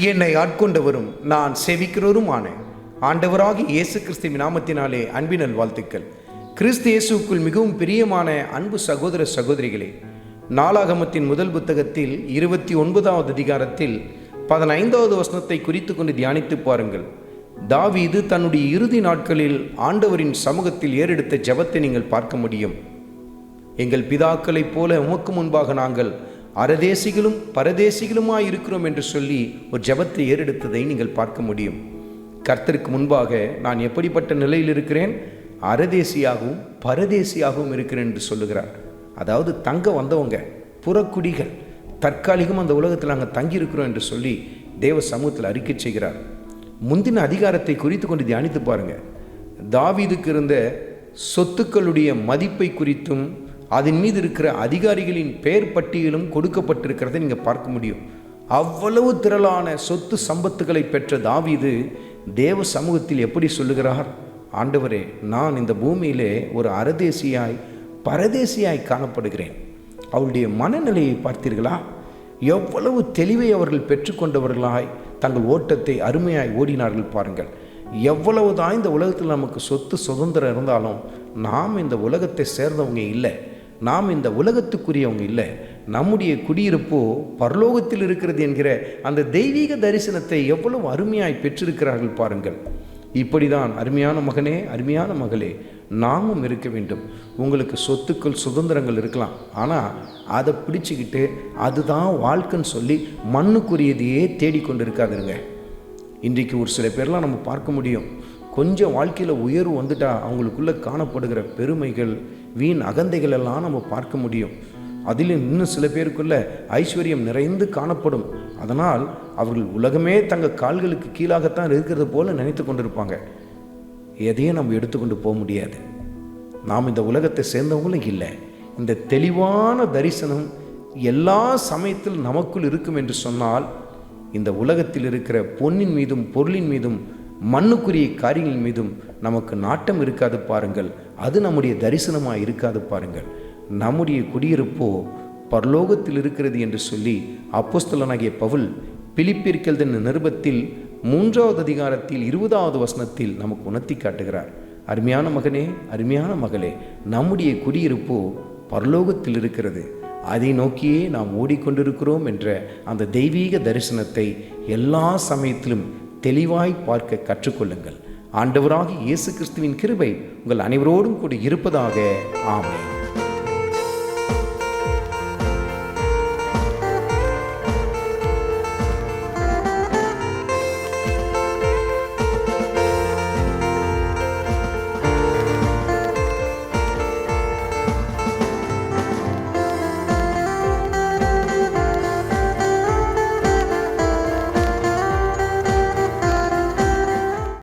என்னை ஆட்கொண்டவரும் நான் சேவிக்கிறவருமான ஆண்டவராகி இயேசு கிறிஸ்துவின் நாமத்தினாலே அன்பினல் வாழ்த்துக்கள். கிறிஸ்து இயேசுக்குள் மிகவும் பிரியமான அன்பு சகோதர சகோதரிகளே, நாளாகமத்தின் முதல் புத்தகத்தில் 29வது அதிகாரத்தில் 15வது வசனத்தை குறித்து கொண்டு தியானித்து பாருங்கள். தாவீது தன்னுடைய இறுதி நாட்களில் ஆண்டவரின் சமூகத்தில் ஏறெடுத்த ஜெபத்தை நீங்கள் பார்க்க முடியும். எங்கள் பிதாக்களைப் போல உமக்கு முன்பாக நாங்கள் அரதேசிகளும் பரதேசிகளுமாய் இருக்கிறோம் என்று சொல்லி ஒரு ஜெபத்தை ஏறெடுத்ததை நீங்கள் பார்க்க முடியும். கர்த்தருக்கு முன்பாக நான் எப்படிப்பட்ட நிலையில் இருக்கிறேன், அரதேசியாகவும் பரதேசியாகவும் இருக்கிறேன் என்று சொல்லுகிறார். அதாவது தங்க வந்தவங்க, புறக்குடிகள், தற்காலிகம் அந்த உலகத்தில் நாங்கள் தங்கியிருக்கிறோம் என்று சொல்லி தேவ சமூகத்தில் அறிக்கை செய்கிறார். முந்தின அதிகாரத்தை குறித்து கொண்டு தியானித்து பாருங்க. தாவீதுக்கு இருந்த சொத்துக்களுடைய மதிப்பை குறித்தும் அதன் மீது இருக்கிற அதிகாரிகளின் பெயர் பட்டியலும் கொடுக்கப்பட்டிருக்கிறதை நீங்கள் பார்க்க முடியும். அவ்வளவு திரளான சொத்து சம்பத்துக்களை பெற்ற தாவீது தேவ சமூகத்தில் எப்படி சொல்லுகிறார், ஆண்டவரே, நான் இந்த பூமியிலே ஒரு அரதேசியாய் பரதேசியாய் காணப்படுகிறேன். அவருடைய மனநிலையை பார்த்தீர்களா? எவ்வளவு தெளிவை அவர்கள் பெற்றுக்கொண்டவர்களாய் தங்கள் ஓட்டத்தை அருமையாய் ஓடினார்கள் பாருங்கள். எவ்வளவுதான் இந்த உலகத்தில் நமக்கு சொத்து சுதந்திரம் இருந்தாலும் நாம் இந்த உலகத்தை சேர்ந்தவங்க இல்லை, நாம் இந்த உலகத்துக்குரியவங்க இல்லை. நம்முடைய குடியிருப்போ பரலோகத்தில் இருக்கிறது என்கிற அந்த தெய்வீக தரிசனத்தை எவ்வளவு அருமையாய் பெற்றிருக்கிறார்கள் பாருங்கள். இப்படிதான் அருமையான மகனே, அருமையான மகளே, நாமும் இருக்க வேண்டும். உங்களுக்கு சொத்துக்கள் சுதந்திரங்கள் இருக்கலாம், ஆனால் அதை பிடிச்சிக்கிட்டு அதுதான் வாழ்க்கைன்னு சொல்லி மண்ணுக்குரியதையே தேடிக்கொண்டு இருக்காதுங்க. இன்றைக்கு ஒரு சில பேர்லாம் நம்ம பார்க்க முடியும், கொஞ்சம் வாழ்க்கையில் உயர்வு வந்துட்டால் அவங்களுக்குள்ளே காணப்படுகிற பெருமைகள், வீண் அகந்தைகள் எல்லாம் நம்ம பார்க்க முடியும். அதிலும் இன்னும் சில பேருக்குள்ள ஐஸ்வர்யம் நிறைந்து காணப்படும். அதனால் அவர்கள் உலகமே தங்கள் கால்களுக்கு கீழாகத்தான் இருக்கிறது போல நினைத்து கொண்டிருப்பாங்க. எதையும் நம்ம எடுத்துக்கொண்டு போக முடியாது. நாம் இந்த உலகத்தை சேர்ந்தவங்களும் இல்லை. இந்த தெளிவான தரிசனம் எல்லா சமயத்தில் நமக்குள் இருக்கும் என்று சொன்னால், இந்த உலகத்தில் இருக்கிற பொன்னின் மீதும் பொருளின் மீதும் மண்ணுக்குரிய காரியங்கள் மீதும் நமக்கு நாட்டம் இருக்காது பாருங்கள். அது நம்முடைய தரிசனமாக இருக்காது பாருங்கள். நம்முடைய குடியிருப்போ பரலோகத்தில் இருக்கிறது என்று சொல்லி அப்போஸ்தலனாகிய பவுல் பிலிப்பியருக்கு எழுதின நிருபத்தில் 3வது அதிகாரத்தில் 20வது வசனத்தில் நமக்கு உணர்த்தி காட்டுகிறார். அருமையான மகனே, அருமையான மகளே, நம்முடைய குடியிருப்போ பரலோகத்தில் இருக்கிறது. அதை நோக்கியே நாம் ஓடிக்கொண்டிருக்கிறோம் என்ற அந்த தெய்வீக தரிசனத்தை எல்லா சமயத்திலும் தெளிவாய் பார்க்க கற்றுக்கொள்ளுங்கள். ஆண்டவராகிய இயேசு கிறிஸ்துவின் கிருபை உங்கள் அனைவரோடும் கூட இருப்பதாக. ஆமென்.